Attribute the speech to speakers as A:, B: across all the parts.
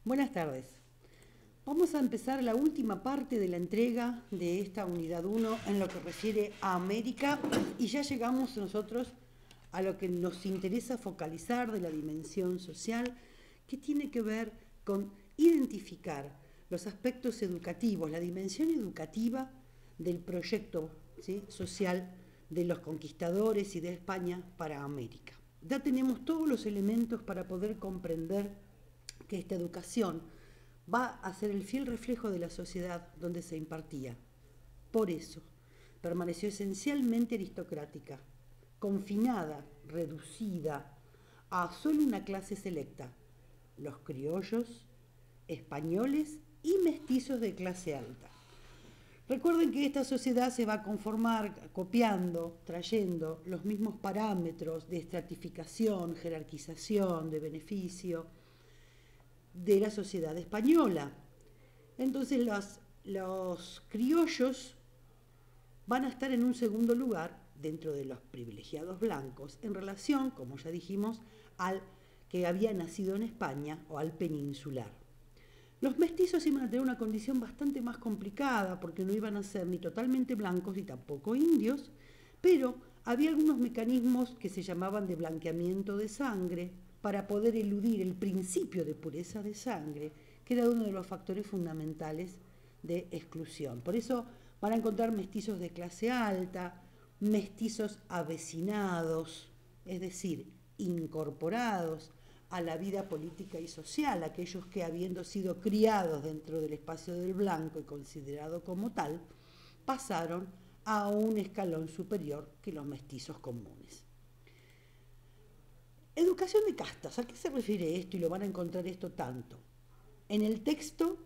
A: Buenas tardes. Vamos a empezar la última parte de la entrega de esta unidad 1 en lo que refiere a América y ya llegamos nosotros a lo que nos interesa focalizar de la dimensión social, que tiene que ver con identificar los aspectos educativos, la dimensión educativa del proyecto, ¿sí?, social de los conquistadores y de España para América. Ya tenemos todos los elementos para poder comprender que esta educación va a ser el fiel reflejo de la sociedad donde se impartía. Por eso, permaneció esencialmente aristocrática, confinada, reducida a solo una clase selecta, los criollos, españoles y mestizos de clase alta. Recuerden que esta sociedad se va a conformar copiando, trayendo los mismos parámetros de estratificación, jerarquización, de beneficio de la sociedad española. Entonces los criollos van a estar en un segundo lugar dentro de los privilegiados blancos en relación, como ya dijimos, al que había nacido en España o al peninsular. Los mestizos iban a tener una condición bastante más complicada porque no iban a ser ni totalmente blancos ni tampoco indios, pero había algunos mecanismos que se llamaban de blanqueamiento de sangre para poder eludir el principio de pureza de sangre, que era uno de los factores fundamentales de exclusión. Por eso van a encontrar mestizos de clase alta, mestizos avecinados, es decir, incorporados a la vida política y social, aquellos que, habiendo sido criados dentro del espacio del blanco y considerado como tal, pasaron a un escalón superior que los mestizos comunes. Educación de castas, ¿a qué se refiere esto? Y lo van a encontrar esto tanto en el texto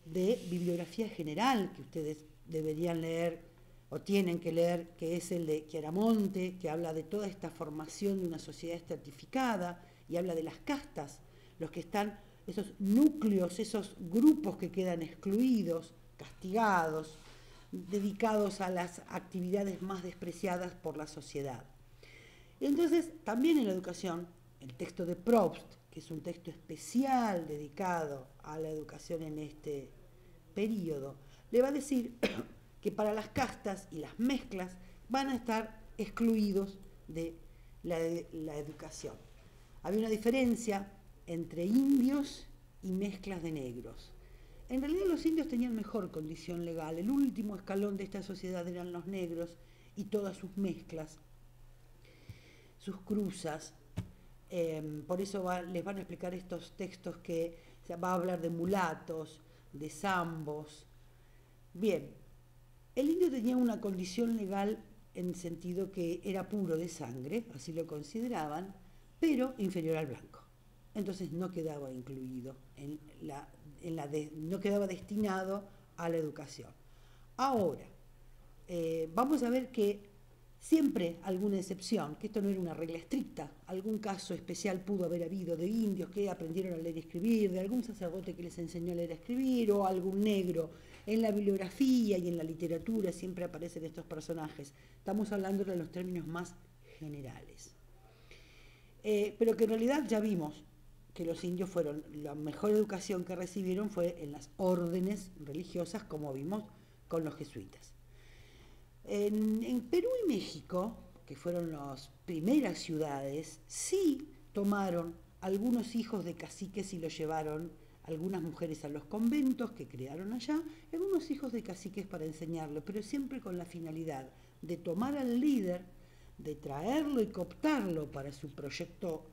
A: de bibliografía general que ustedes deberían leer o tienen que leer, que es el de Chiaramonte, que habla de toda esta formación de una sociedad estratificada y habla de las castas, los que están, esos núcleos, esos grupos que quedan excluidos, castigados, dedicados a las actividades más despreciadas por la sociedad. Y entonces, también en la educación, el texto de Proust, que es un texto especial dedicado a la educación en este periodo, le va a decir que para las castas y las mezclas van a estar excluidos de la educación. Había una diferencia entre indios y mezclas de negros. En realidad los indios tenían mejor condición legal. El último escalón de esta sociedad eran los negros y todas sus mezclas, sus cruzas. Por eso les van a explicar estos textos que va a hablar de mulatos, de zambos. Bien, el indio tenía una condición legal en el sentido que era puro de sangre, así lo consideraban, pero inferior al blanco. Entonces no quedaba incluido, no quedaba destinado a la educación. Ahora, vamos a ver que siempre alguna excepción, que esto no era una regla estricta, algún caso especial pudo haber habido de indios que aprendieron a leer y escribir, de algún sacerdote que les enseñó a leer y escribir, o algún negro. En la bibliografía y en la literatura siempre aparecen estos personajes. Estamos hablando de los términos más generales. Pero que en realidad ya vimos que los indios fueron, la mejor educación que recibieron fue en las órdenes religiosas, como vimos con los jesuitas. En Perú y México, que fueron las primeras ciudades, sí tomaron algunos hijos de caciques y los llevaron algunas mujeres a los conventos que crearon allá, algunos hijos de caciques para enseñarlo, pero siempre con la finalidad de tomar al líder, de traerlo y cooptarlo para su proyecto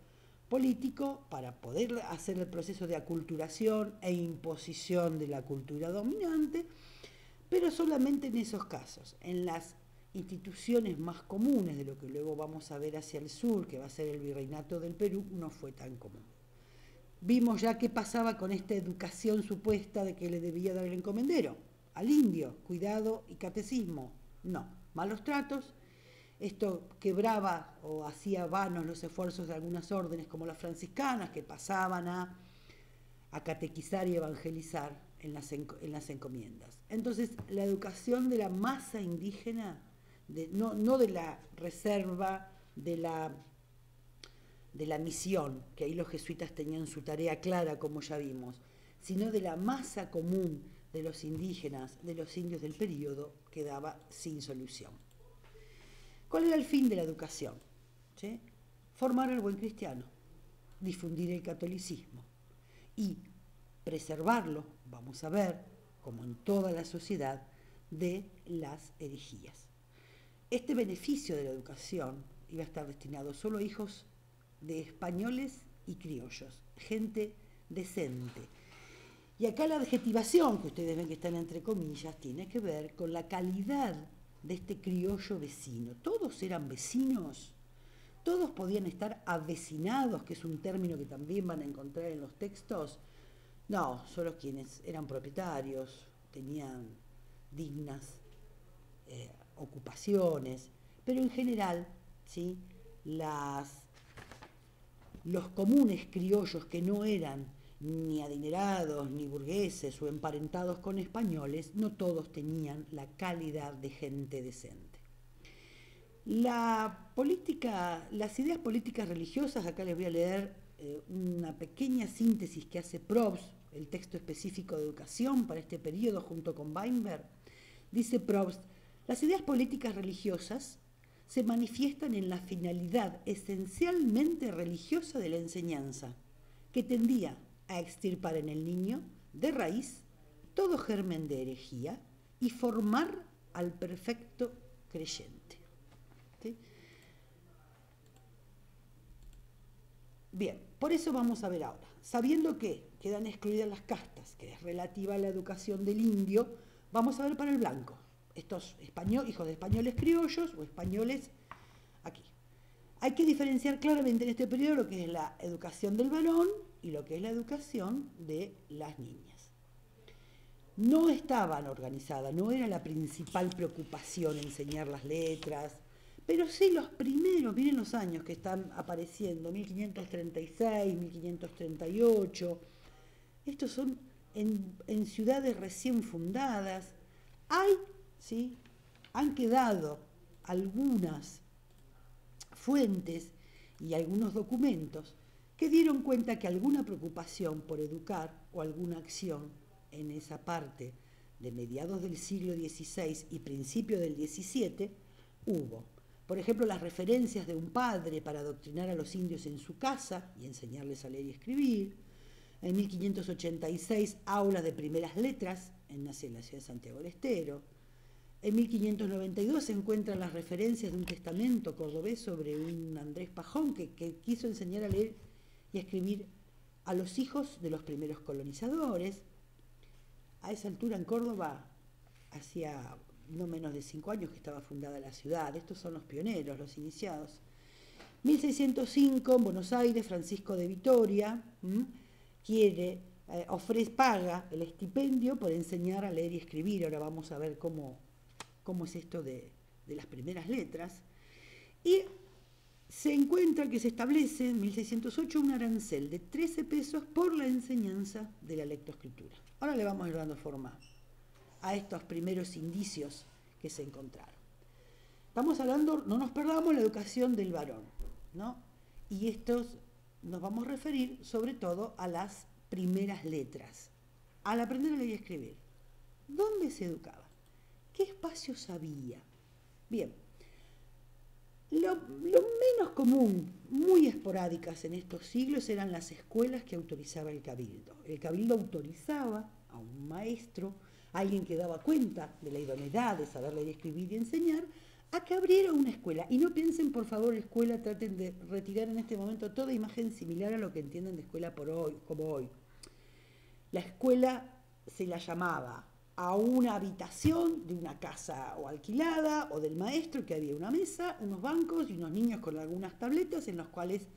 A: político, para poder hacer el proceso de aculturación e imposición de la cultura dominante, pero solamente en esos casos. En las instituciones más comunes de lo que luego vamos a ver hacia el sur, que va a ser el virreinato del Perú, no fue tan común. Vimos ya qué pasaba con esta educación supuesta de que le debía dar el encomendero al indio, cuidado y catecismo. No, malos tratos. Esto quebraba o hacía vanos los esfuerzos de algunas órdenes como las franciscanas, que pasaban a catequizar y evangelizar en las encomiendas. Entonces, la educación de la masa indígena, no de la reserva, de la misión, que ahí los jesuitas tenían su tarea clara, como ya vimos, sino de la masa común de los indígenas, de los indios del período, quedaba sin solución. ¿Cuál era el fin de la educación? ¿Sí? Formar al buen cristiano, difundir el catolicismo y preservarlo, vamos a ver, como en toda la sociedad, de las herejías. Este beneficio de la educación iba a estar destinado solo a hijos de españoles y criollos, gente decente. Y acá la adjetivación, que ustedes ven que están entre comillas, tiene que ver con la calidad de este criollo vecino. Todos eran vecinos, todos podían estar avecinados, que es un término que también van a encontrar en los textos. No, solo quienes eran propietarios, tenían dignas ocupaciones, pero en general, ¿sí? Los comunes criollos que no eran ni adinerados, ni burgueses o emparentados con españoles, no todos tenían la calidad de gente decente. Las ideas políticas religiosas, acá les voy a leer una pequeña síntesis que hace Probst, el texto específico de educación para este periodo junto con Weinberg. Dice Probst: las ideas políticas religiosas se manifiestan en la finalidad esencialmente religiosa de la enseñanza, que tendía a extirpar en el niño, de raíz, todo germen de herejía y formar al perfecto creyente. ¿Sí? Bien, por eso vamos a ver ahora, sabiendo que quedan excluidas las castas, que es relativa a la educación del indio, vamos a ver para el blanco, estos hijos de españoles criollos o españoles aquí. Hay que diferenciar claramente en este periodo lo que es la educación del varón y lo que es la educación de las niñas. No estaban organizadas, no era la principal preocupación enseñar las letras, pero sí los primeros, miren los años que están apareciendo, 1536, 1538, estos son en ciudades recién fundadas. ¿Sí? Han quedado algunas fuentes y algunos documentos que dieron cuenta que alguna preocupación por educar o alguna acción en esa parte de mediados del siglo XVI y principio del XVII hubo. Por ejemplo, las referencias de un padre para adoctrinar a los indios en su casa y enseñarles a leer y escribir. En 1586, aulas de primeras letras en la ciudad de Santiago del Estero. En 1592 se encuentran las referencias de un testamento cordobés sobre un Andrés Pajón que quiso enseñar a leer y a escribir a los hijos de los primeros colonizadores. A esa altura en Córdoba, hacía no menos de 5 años que estaba fundada la ciudad. Estos son los pioneros, los iniciados. 1605, en Buenos Aires, Francisco de Vitoria paga el estipendio por enseñar a leer y escribir. Ahora vamos a ver cómo es esto de las primeras letras. Y se encuentra que se establece en 1608 un arancel de 13 pesos por la enseñanza de la lectoescritura. Ahora le vamos a ir dando forma a estos primeros indicios que se encontraron. Estamos hablando, no nos perdamos, la educación del varón, ¿no? Y estos nos vamos a referir sobre todo a las primeras letras, al aprender a leer y escribir. ¿Dónde se educaba? ¿Qué espacios había? Bien, lo menos común, muy esporádicas en estos siglos, eran las escuelas que autorizaba el cabildo. El cabildo autorizaba a un maestro, alguien que daba cuenta de la idoneidad de saber leer, escribir y enseñar, a que abriera una escuela. Y no piensen, por favor, escuela, traten de retirar en este momento toda imagen similar a lo que entienden de escuela como hoy. La escuela se la llamaba a una habitación de una casa o alquilada o del maestro, que había una mesa, unos bancos y unos niños con algunas tabletas en los cuales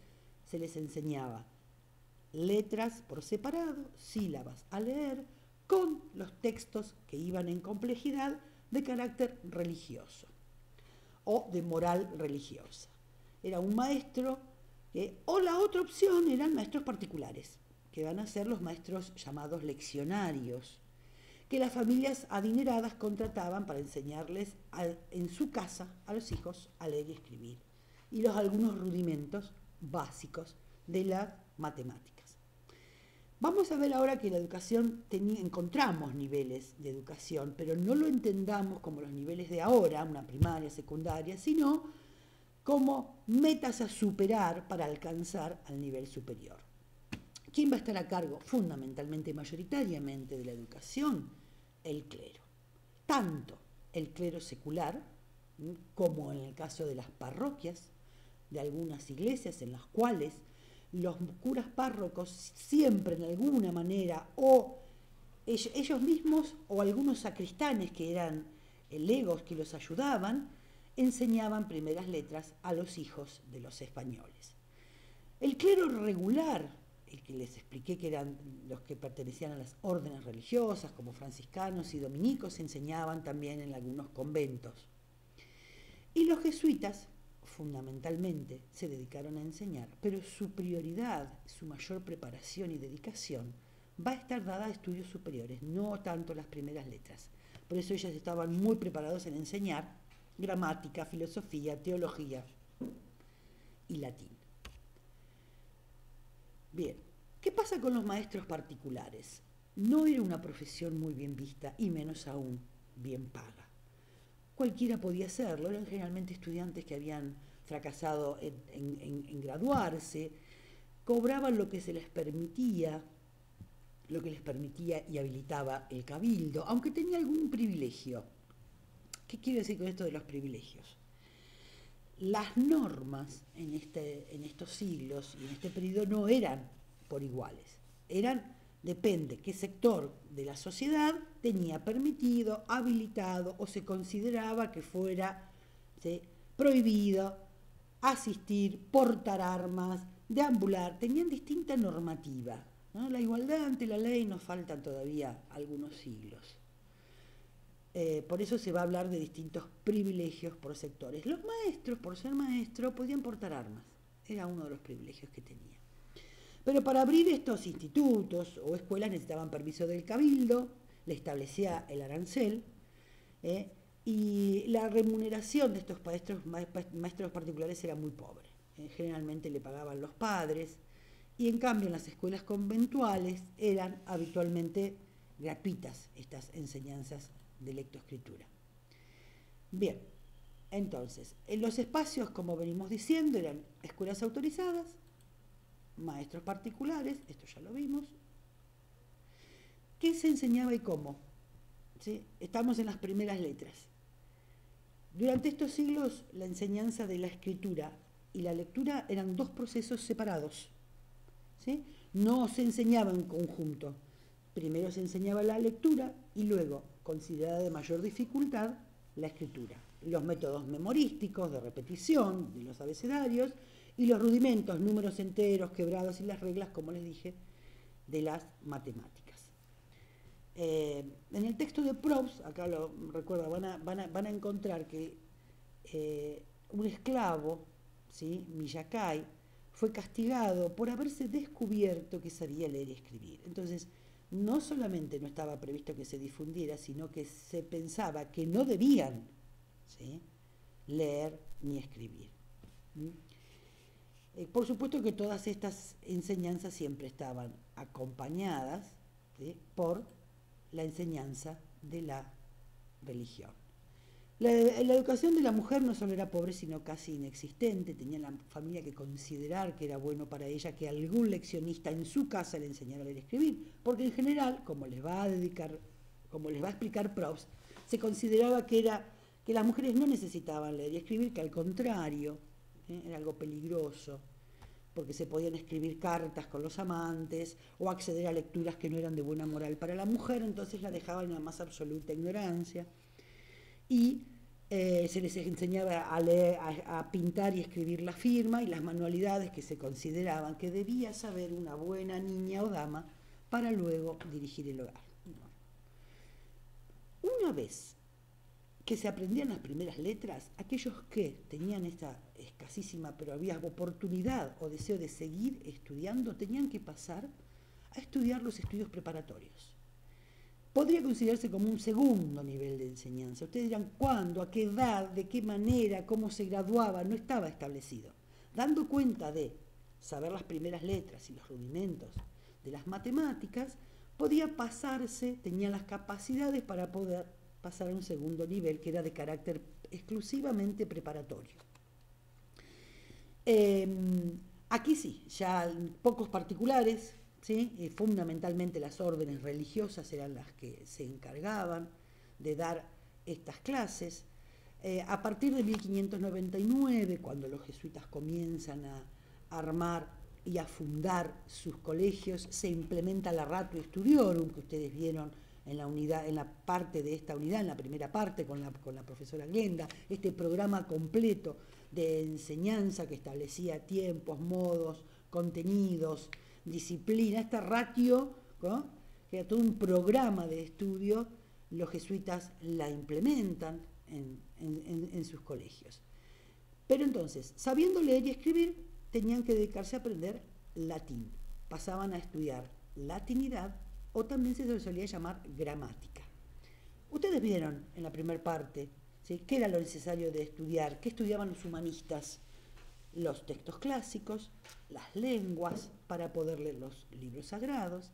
A: se les enseñaba letras por separado, sílabas a leer, con los textos que iban en complejidad de carácter religioso o de moral religiosa. Era un maestro, o la otra opción eran maestros particulares, que van a ser los maestros llamados leccionarios, que las familias adineradas contrataban para enseñarles en su casa a los hijos a leer y escribir, y algunos rudimentos básicos de las matemáticas. Vamos a ver ahora que la educación encontramos niveles de educación, pero no lo entendamos como los niveles de ahora, una primaria, secundaria, sino como metas a superar para alcanzar al nivel superior. ¿Quién va a estar a cargo? Fundamentalmente, mayoritariamente de la educación, el clero. Tanto el clero secular, como en el caso de las parroquias, de algunas iglesias en las cuales los curas párrocos siempre en alguna manera, o ellos mismos o algunos sacristanes que eran legos que los ayudaban, enseñaban primeras letras a los hijos de los españoles. El clero regular, el que les expliqué que eran los que pertenecían a las órdenes religiosas, como franciscanos y dominicos, enseñaban también en algunos conventos. Y los jesuitas, fundamentalmente, se dedicaron a enseñar, pero su prioridad, su mayor preparación y dedicación va a estar dada a estudios superiores, no tanto las primeras letras. Por eso ellos estaban muy preparados en enseñar gramática, filosofía, teología y latín. Bien, ¿qué pasa con los maestros particulares? No era una profesión muy bien vista y menos aún bien paga. Cualquiera podía hacerlo, eran generalmente estudiantes que habían fracasado en graduarse, cobraban lo que se les permitía, lo que les permitía y habilitaba el cabildo, aunque tenía algún privilegio. ¿Qué quiero decir con esto de los privilegios? Las normas en estos siglos y en este periodo no eran por iguales, depende qué sector de la sociedad tenía permitido, habilitado o se consideraba que fuera prohibido asistir, portar armas, deambular, tenían distinta normativa, ¿no? La igualdad ante la ley nos faltan todavía algunos siglos. Por eso se va a hablar de distintos privilegios por sectores. Los maestros, por ser maestros, podían portar armas, era uno de los privilegios que tenían. Pero para abrir estos institutos o escuelas necesitaban permiso del cabildo, le establecía el arancel, y la remuneración de estos maestros particulares era muy pobre. Generalmente le pagaban los padres, y en cambio en las escuelas conventuales eran habitualmente gratuitas estas enseñanzas de lectoescritura. Bien, entonces, en los espacios, como venimos diciendo, eran escuelas autorizadas, maestros particulares, esto ya lo vimos. ¿Qué se enseñaba y cómo? ¿Sí? Estamos en las primeras letras. Durante estos siglos, la enseñanza de la escritura y la lectura eran dos procesos separados, ¿sí? No se enseñaba en conjunto. Primero se enseñaba la lectura y luego, considerada de mayor dificultad, la escritura. Los métodos memorísticos de repetición de los abecedarios y los rudimentos, números enteros, quebrados y las reglas, como les dije, de las matemáticas. En el texto de Proust, acá lo recuerda, van a encontrar que un esclavo, ¿sí? Millacay, fue castigado por haberse descubierto que sabía leer y escribir. Entonces, no solamente no estaba previsto que se difundiera, sino que se pensaba que no debían, ¿sí? Leer ni escribir. Por supuesto que todas estas enseñanzas siempre estaban acompañadas, ¿sí? por la enseñanza de la religión. La educación de la mujer no solo era pobre, sino casi inexistente. Tenía la familia que considerar que era bueno para ella que algún leccionista en su casa le enseñara a leer y escribir, porque en general, como les va a explicar Proust, se consideraba que las mujeres no necesitaban leer y escribir, que al contrario, era algo peligroso, porque se podían escribir cartas con los amantes o acceder a lecturas que no eran de buena moral para la mujer, entonces la dejaban en la más absoluta ignorancia. Y se les enseñaba a leer, a pintar y escribir la firma y las manualidades que se consideraban que debía saber una buena niña o dama para luego dirigir el hogar. Una vez que se aprendían las primeras letras, aquellos que tenían esta escasísima pero había oportunidad o deseo de seguir estudiando, tenían que pasar a estudiar los estudios preparatorios. Podría considerarse como un segundo nivel de enseñanza. Ustedes dirán, ¿cuándo? ¿A qué edad? ¿De qué manera? ¿Cómo se graduaba? No estaba establecido. Dando cuenta de saber las primeras letras y los rudimentos de las matemáticas, podía pasarse, tenía las capacidades para poder pasar a un segundo nivel que era de carácter exclusivamente preparatorio. Aquí sí, ya pocos particulares, ¿sí? Fundamentalmente las órdenes religiosas eran las que se encargaban de dar estas clases. A partir de 1599, cuando los jesuitas comienzan a armar y a fundar sus colegios, se implementa la Ratio Studiorum, que ustedes vieron en la unidad, en la parte de esta unidad, en la primera parte con la profesora Glenda, este programa completo de enseñanza que establecía tiempos, modos, contenidos, disciplina, esta ratio, ¿no?, que era todo un programa de estudio, los jesuitas la implementan en sus colegios. Pero entonces, sabiendo leer y escribir, tenían que dedicarse a aprender latín. Pasaban a estudiar latinidad, o también se les solía llamar gramática. Ustedes vieron en la primera parte, ¿sí?, qué era lo necesario de estudiar, qué estudiaban los humanistas: los textos clásicos, las lenguas, para poder leer los libros sagrados,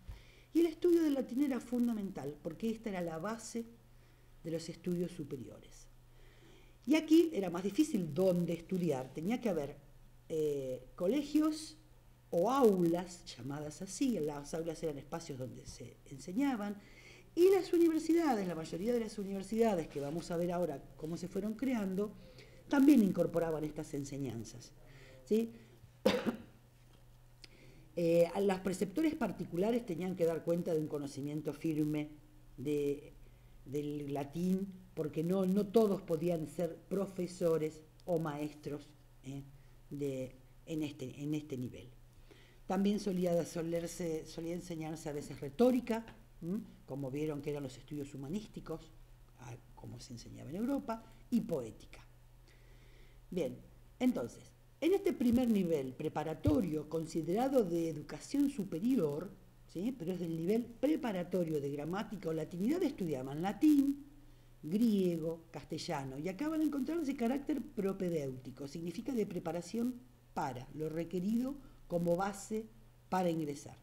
A: y el estudio del latín era fundamental, porque esta era la base de los estudios superiores. Y aquí era más difícil dónde estudiar, tenía que haber colegios o aulas, llamadas así. Las aulas eran espacios donde se enseñaban, y las universidades, la mayoría de las universidades, que vamos a ver ahora cómo se fueron creando, también incorporaban estas enseñanzas, ¿sí? Los preceptores particulares tenían que dar cuenta de un conocimiento firme del latín, porque no todos podían ser profesores o maestros en este nivel. También solía enseñarse a veces retórica, como vieron que eran los estudios humanísticos, como se enseñaba en Europa, y poética. Bien, entonces, en este primer nivel preparatorio, considerado de educación superior, ¿sí?, pero es del nivel preparatorio de gramática o latinidad, estudiaban latín, griego, castellano, y acá van a encontrar ese carácter propedéutico, significa de preparación para, lo requerido como base para ingresar.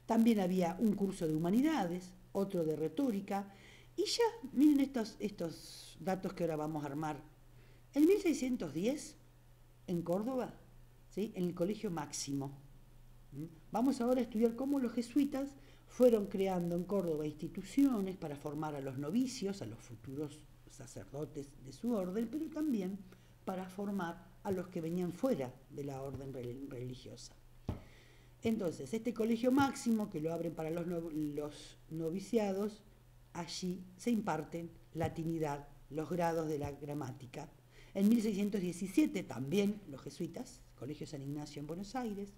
A: También había un curso de humanidades, otro de retórica, y ya, miren estos datos que ahora vamos a armar. En 1610, en Córdoba, ¿sí?, en el Colegio Máximo. Vamos ahora a estudiar cómo los jesuitas fueron creando en Córdoba instituciones para formar a los novicios, a los futuros sacerdotes de su orden, pero también para formar a los que venían fuera de la orden religiosa. Entonces, este Colegio Máximo, que lo abren para los noviciados, allí se imparten latinidad, los grados de la gramática. En 1617 también los jesuitas, Colegio San Ignacio en Buenos Aires,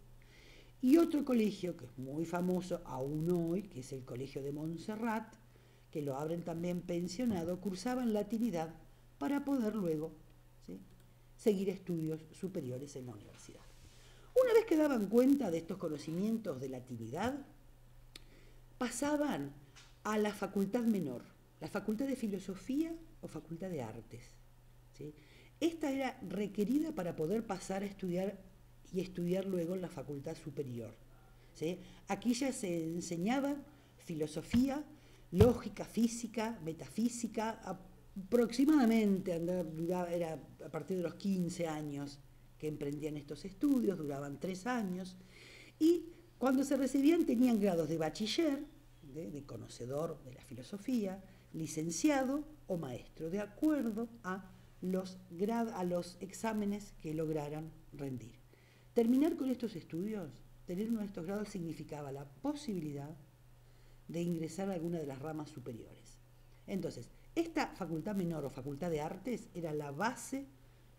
A: y otro colegio que es muy famoso aún hoy, que es el Colegio de Montserrat, que lo abren también pensionado, cursaban latinidad para poder luego, ¿sí?, seguir estudios superiores en la universidad. Una vez que daban cuenta de estos conocimientos de latinidad, pasaban a la facultad menor, la facultad de filosofía o facultad de artes, ¿sí? Esta era requerida para poder pasar a estudiar y estudiar luego en la facultad superior, ¿sí? Aquí ya se enseñaba filosofía, lógica, física, metafísica, aproximadamente era a partir de los 15 años que emprendían estos estudios, duraban 3 años, y cuando se recibían tenían grados de bachiller, de conocedor de la filosofía, licenciado o maestro, de acuerdo a los exámenes que lograran rendir. Terminar con estos estudios, tener uno de estos grados, significaba la posibilidad de ingresar a alguna de las ramas superiores. Entonces, esta facultad menor o facultad de artes era la base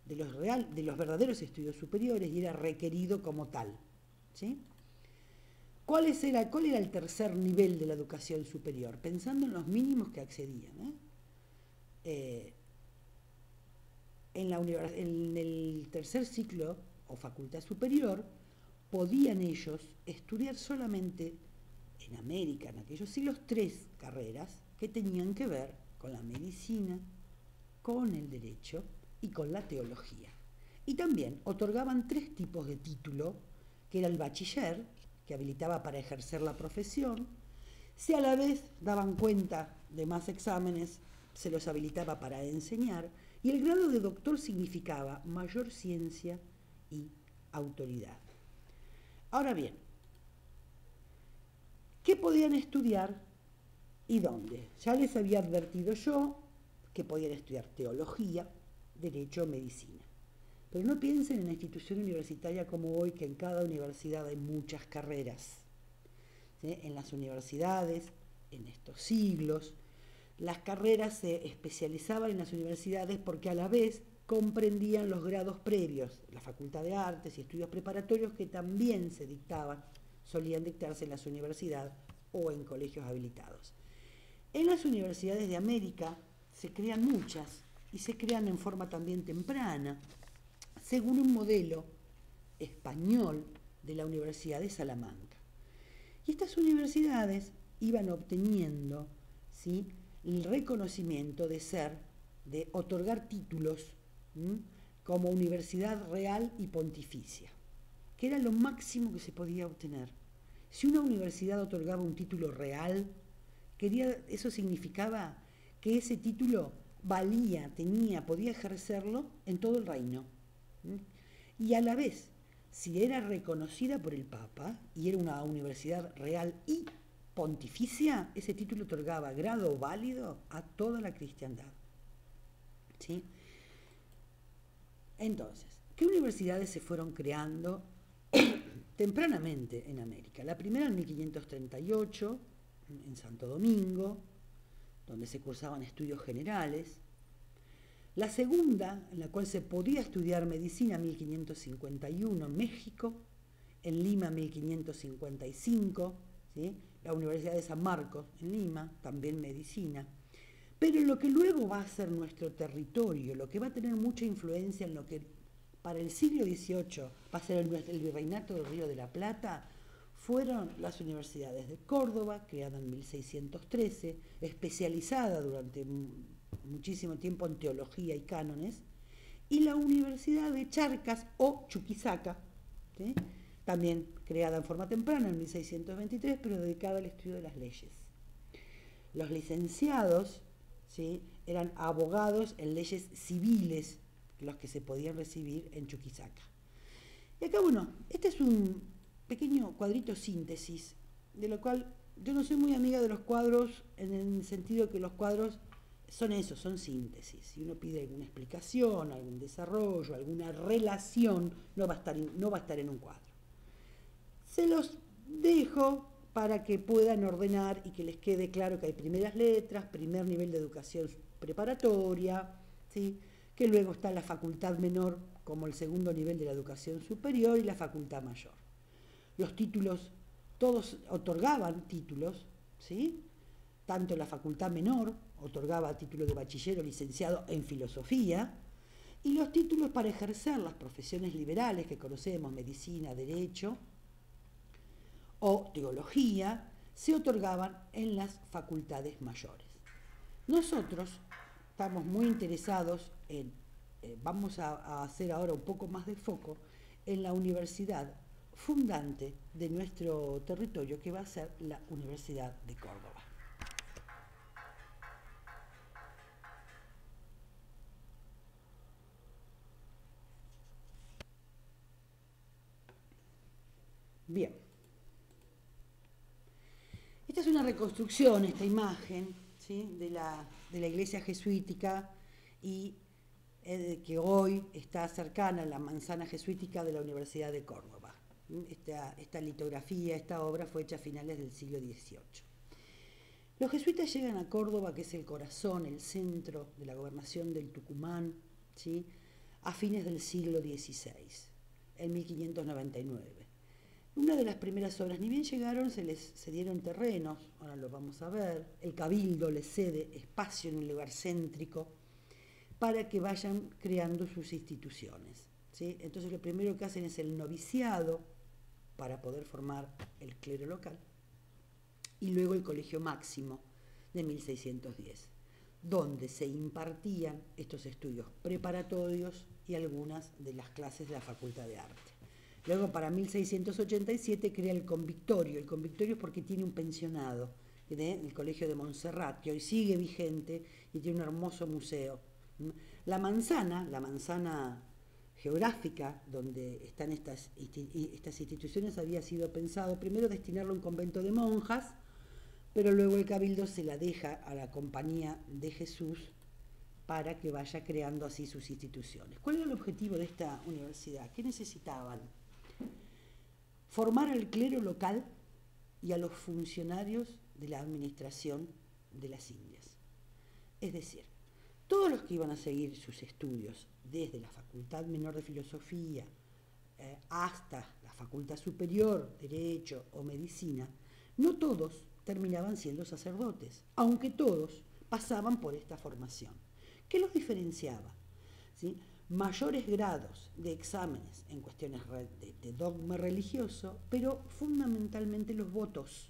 A: de los verdaderos estudios superiores y era requerido como tal, ¿sí? ¿Cuál era el tercer nivel de la educación superior? Pensando en los mínimos que accedían, en el tercer ciclo o facultad superior, podían ellos estudiar solamente en América, en aquellos siglos, 3 carreras que tenían que ver con la medicina, con el derecho y con la teología. Y también otorgaban 3 tipos de título, que era el bachiller, que habilitaba para ejercer la profesión, si a la vez daban cuenta de más exámenes, se los habilitaba para enseñar, y el grado de doctor significaba mayor ciencia y autoridad. Ahora bien, ¿qué podían estudiar y dónde? Ya les había advertido yo que podían estudiar teología, derecho o medicina. Pero no piensen en la institución universitaria como hoy, que en cada universidad hay muchas carreras. ¿Sí? En las universidades, en estos siglos, las carreras se especializaban en las universidades porque a la vez comprendían los grados previos, la Facultad de Artes y estudios preparatorios que también se dictaban, solían dictarse en las universidades o en colegios habilitados. En las universidades de América se crean muchas y se crean en forma también temprana, según un modelo español de la Universidad de Salamanca. Y estas universidades iban obteniendo, ¿sí?, el reconocimiento de otorgar títulos como universidad real y pontificia, que era lo máximo que se podía obtener. Si una universidad otorgaba un título real, eso significaba que ese título valía, podía ejercerlo en todo el reino. Y a la vez, si era reconocida por el Papa y era una universidad real y pontificia, ese título otorgaba grado válido a toda la cristiandad. ¿Sí? Entonces, ¿qué universidades se fueron creando tempranamente en América? La primera en 1538, en Santo Domingo, donde se cursaban estudios generales. La segunda, en la cual se podía estudiar medicina, 1551 en México, en Lima 1555, ¿sí?, la Universidad de San Marcos en Lima, también medicina. Pero lo que luego va a ser nuestro territorio, lo que va a tener mucha influencia en lo que para el siglo XVIII va a ser el Virreinato del Río de la Plata, fueron las universidades de Córdoba, creada en 1613, especializada durante muchísimo tiempo en teología y cánones, y la Universidad de Charcas o Chuquisaca, ¿sí?, también creada en forma temprana en 1623, pero dedicada al estudio de las leyes. Los licenciados, ¿sí?, eran abogados en leyes civiles, los que se podían recibir en Chuquisaca. Y acá, bueno, este es un pequeño cuadrito síntesis, de lo cual yo no soy muy amiga de los cuadros, en el sentido que los cuadros son eso, son síntesis. Si uno pide alguna explicación, algún desarrollo, alguna relación, no va a estar en un cuadro. Se los dejo para que puedan ordenar y que les quede claro que hay primeras letras, primer nivel de educación preparatoria, ¿sí?, que luego está la facultad menor como el segundo nivel de la educación superior y la facultad mayor. Los títulos, todos otorgaban títulos, ¿sí?, tanto la facultad menor otorgaba título de bachiller o licenciado en filosofía, y los títulos para ejercer las profesiones liberales que conocemos, medicina, derecho o teología, se otorgaban en las facultades mayores. Nosotros estamos muy interesados en, vamos a hacer ahora un poco más de foco en la universidad fundante de nuestro territorio, que va a ser la Universidad de Córdoba. Bien. Esta es una reconstrucción, esta imagen, ¿sí?, de la iglesia jesuítica y que hoy está cercana a la manzana jesuítica de la Universidad de Córdoba. Esta litografía, esta obra fue hecha a finales del siglo XVIII. Los jesuitas llegan a Córdoba, que es el corazón, el centro de la gobernación del Tucumán, ¿sí?, a fines del siglo XVI, en 1599. Una de las primeras obras, ni bien llegaron, se les cedieron terrenos, ahora lo vamos a ver, el cabildo les cede espacio en un lugar céntrico para que vayan creando sus instituciones, ¿sí? Entonces lo primero que hacen es el noviciado para poder formar el clero local, y luego el colegio máximo de 1610, donde se impartían estos estudios preparatorios y algunas de las clases de la Facultad de Arte. Luego, para 1687, crea el convictorio. El convictorio es porque tiene un pensionado del Colegio de Montserrat, que hoy sigue vigente y tiene un hermoso museo. La manzana geográfica donde están estas instituciones, había sido pensado primero destinarlo a un convento de monjas, pero luego el cabildo se la deja a la Compañía de Jesús para que vaya creando así sus instituciones. ¿Cuál era el objetivo de esta universidad? ¿Qué necesitaban? Formar al clero local y a los funcionarios de la administración de las Indias. Es decir, todos los que iban a seguir sus estudios, desde la Facultad Menor de Filosofía hasta la Facultad Superior, Derecho o Medicina, no todos terminaban siendo sacerdotes, aunque todos pasaban por esta formación. ¿Qué los diferenciaba? ¿Sí? Mayores grados de exámenes en cuestiones de dogma religioso, pero fundamentalmente los votos.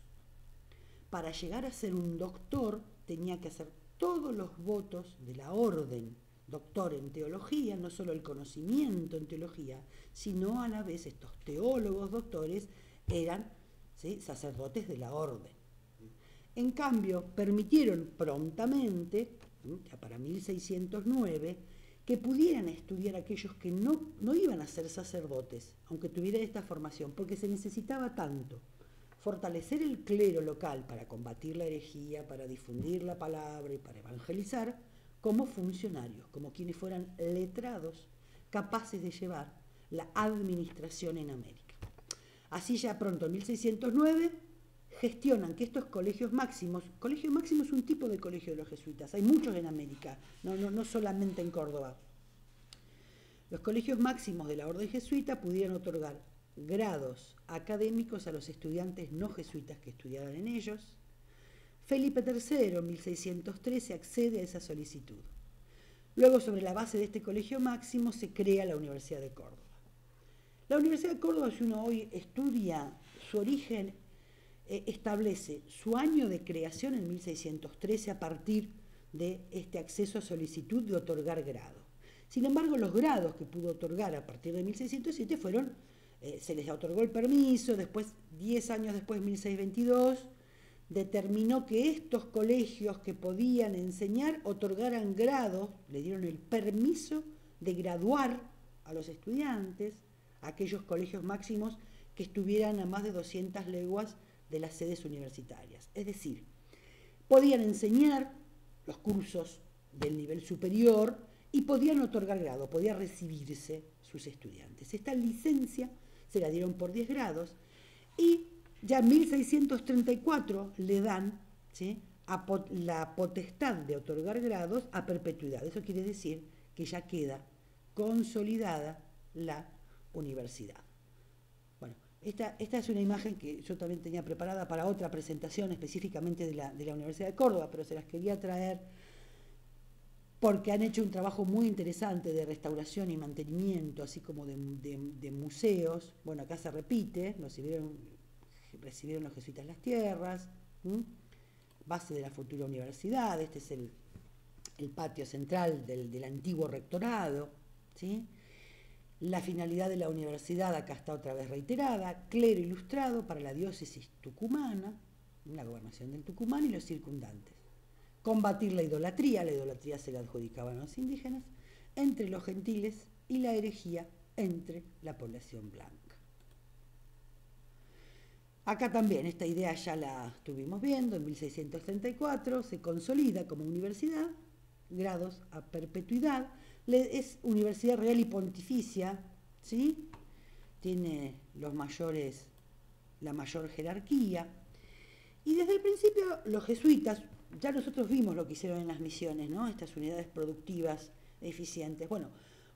A: Para llegar a ser un doctor tenía que hacer todos los votos de la orden, doctor en teología, no solo el conocimiento en teología, sino a la vez estos teólogos doctores eran, ¿sí?, sacerdotes de la orden. En cambio, permitieron prontamente, ya para 1609, que pudieran estudiar aquellos que no iban a ser sacerdotes, aunque tuvieran esta formación, porque se necesitaba tanto fortalecer el clero local para combatir la herejía, para difundir la palabra y para evangelizar, como funcionarios, como quienes fueran letrados, capaces de llevar la administración en América. Así ya pronto, en 1609, gestionan que estos colegio máximo es un tipo de colegio de los jesuitas, hay muchos en América, no solamente en Córdoba. Los colegios máximos de la orden jesuita pudieran otorgar grados académicos a los estudiantes no jesuitas que estudiaran en ellos. Felipe III, en 1613, accede a esa solicitud. Luego, sobre la base de este colegio máximo, se crea la Universidad de Córdoba. La Universidad de Córdoba, si uno hoy estudia su origen, establece su año de creación en 1613 a partir de este acceso a solicitud de otorgar grado. Sin embargo, los grados que pudo otorgar a partir de 1607 fueron, se les otorgó el permiso, después, 10 años después, 1622, determinó que estos colegios que podían enseñar otorgaran grados, le dieron el permiso de graduar a los estudiantes, a aquellos colegios máximos que estuvieran a más de 200 leguas de las sedes universitarias. Es decir, podían enseñar los cursos del nivel superior y podían otorgar grado, podían recibirse sus estudiantes. Esta licencia se la dieron por 10 grados y ya en 1634 le dan, ¿sí?, la potestad de otorgar grados a perpetuidad. Eso quiere decir que ya queda consolidada la universidad. Bueno, esta es una imagen que yo también tenía preparada para otra presentación específicamente de la Universidad de Córdoba, pero se las quería traer porque han hecho un trabajo muy interesante de restauración y mantenimiento, así como de museos. Bueno, acá se repite, recibieron los jesuitas las tierras, base de la futura universidad. Este es el patio central del antiguo rectorado, ¿sí? La finalidad de la universidad, acá está otra vez reiterada: clero ilustrado para la diócesis tucumana, la gobernación del Tucumán y los circundantes. Combatir la idolatría se la adjudicaban a los indígenas, entre los gentiles, y la herejía entre la población blanca. Acá también esta idea ya la estuvimos viendo, en 1634 se consolida como universidad, grados a perpetuidad, es universidad real y pontificia, ¿sí? Tiene la mayor jerarquía, y desde el principio los jesuitas, ya nosotros vimos lo que hicieron en las misiones, ¿no?, estas unidades productivas eficientes. Bueno,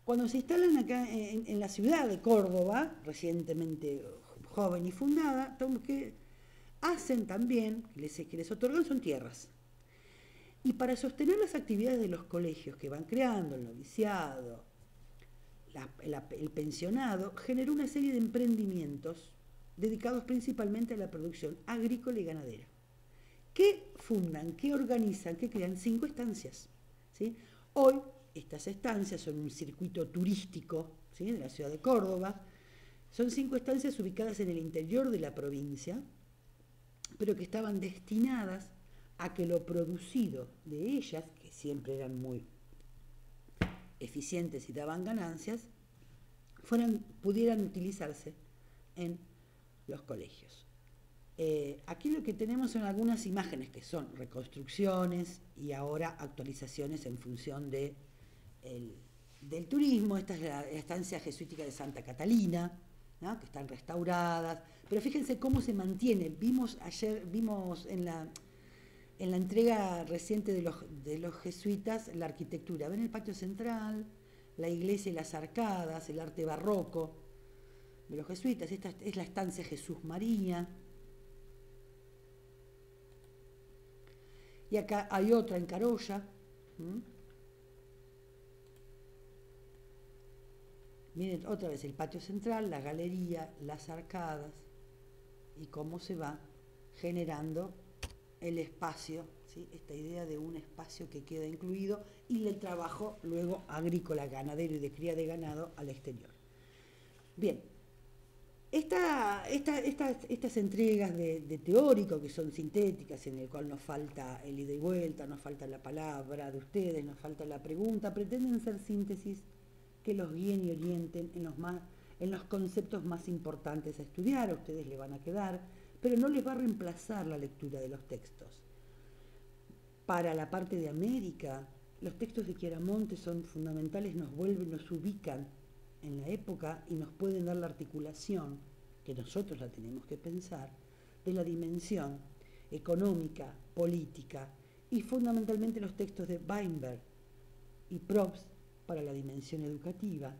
A: cuando se instalan acá en la ciudad de Córdoba, recientemente joven y fundada, lo que hacen también, que les otorgan, son tierras. Y para sostener las actividades de los colegios que van creando, el noviciado, el pensionado, generó una serie de emprendimientos dedicados principalmente a la producción agrícola y ganadera, que fundan, que organizan, que crean 5 estancias, ¿sí? Hoy estas estancias son un circuito turístico, ¿sí?, de la ciudad de Córdoba, Son 5 estancias ubicadas en el interior de la provincia, pero que estaban destinadas a que lo producido de ellas, que siempre eran muy eficientes y daban ganancias, pudieran utilizarse en los colegios. Aquí lo que tenemos son algunas imágenes que son reconstrucciones y ahora actualizaciones en función del turismo. Esta es la estancia jesuítica de Santa Catalina, ¿no? Que están restauradas, pero fíjense cómo se mantiene. Vimos en la entrega reciente de los jesuitas la arquitectura. Ven el patio central, la iglesia y las arcadas, el arte barroco de los jesuitas. Esta es la estancia Jesús María. Y acá hay otra en Carolla. Miren otra vez el patio central, la galería, las arcadas y cómo se va generando el espacio, ¿sí? Esta idea de un espacio que queda incluido y el trabajo luego agrícola, ganadero y de cría de ganado al exterior. Bien, estas entregas de teórico que son sintéticas, en el cual nos falta el ida y vuelta, nos falta la palabra de ustedes, nos falta la pregunta, pretenden ser síntesis que los guíen y orienten en los conceptos más importantes a estudiar. A ustedes les van a quedar, pero no les va a reemplazar la lectura de los textos. Para la parte de América, los textos de Chiaramonte son fundamentales, nos ubican en la época y nos pueden dar la articulación, que nosotros la tenemos que pensar, de la dimensión económica, política y fundamentalmente los textos de Weinberg y Probst para la dimensión educativa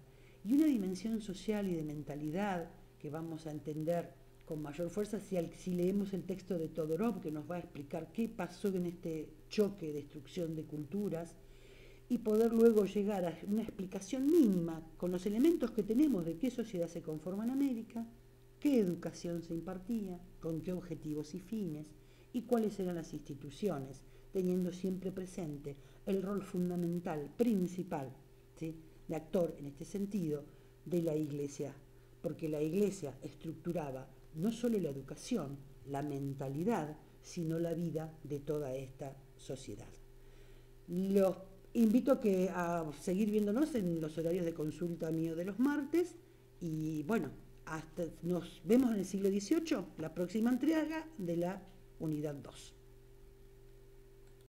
A: y una dimensión social y de mentalidad que vamos a entender con mayor fuerza si leemos el texto de Todorov, que nos va a explicar qué pasó en este choque, destrucción de culturas, y poder luego llegar a una explicación mínima con los elementos que tenemos de qué sociedad se conforma en América, qué educación se impartía, con qué objetivos y fines, y cuáles eran las instituciones, teniendo siempre presente el rol fundamental, principal, ¿sí?, de actor en este sentido de la Iglesia, porque la Iglesia estructuraba no solo la educación, la mentalidad, sino la vida de toda esta sociedad. Los invito a seguir viéndonos en los horarios de consulta mío de los martes y bueno, nos vemos en el siglo XVIII, la próxima entrega de la unidad 2.